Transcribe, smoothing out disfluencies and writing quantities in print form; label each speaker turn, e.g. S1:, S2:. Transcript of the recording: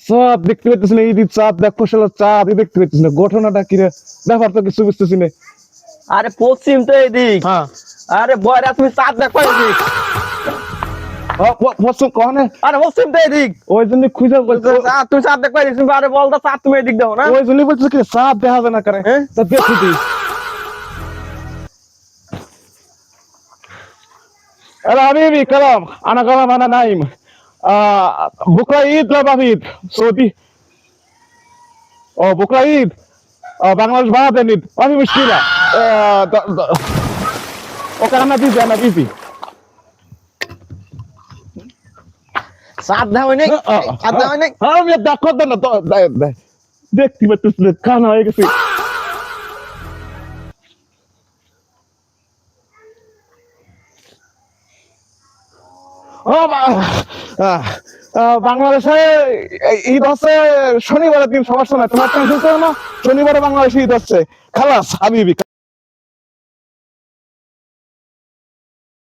S1: চাঁদ দেখতে পাচ্ছিস না? ঈদের চাঁদ দেখো, শালা চাঁদই দেখতে পাচ্ছিস না। ঘটনাটা কি রে? ব্যাপার তো কিছু বুঝতেছি না।
S2: আরে পশ্চিম তো এদিক।
S1: হ্যাঁ,
S2: আরে বয়রা তুমি চাঁদ দেখো এদিক।
S1: বসো কনে?
S2: আরে পশ্চিম তো এদিক।
S1: ওই জন্য খুঁজে বলছো,
S2: তুই চাঁদ দেখো এদিক। তুমি আরে বলতো চাঁদ তুমি এদিক দেখো না।
S1: ওই জন্য বলছো কি চাঁদ দেখা যায় না করে?
S2: হ্যাঁ?
S1: তা দেখি তুই। আরে হাবিবি কালাম, আনা কালাম আনা নাইম। بكره عيد لا بعيد سعودي. بكره عيد. বাংলাদেশ بعد عيد ما في مشكله. اوكي انا بيزي انا بيزي.
S2: চাঁদ দেখো নাই। চাঁদ দেখো নাই।
S1: আমি দেখো না তো, দেখতে পাচ্ছিস না, কানা হয়ে গেছে। বাংলাদেশে ঈদ হচ্ছে শনিবারের দিন, সবার সময়। তোমার টেনশন করো না, শনিবারে বাংলাদেশে ঈদ হচ্ছে। খালাস হাবিবি।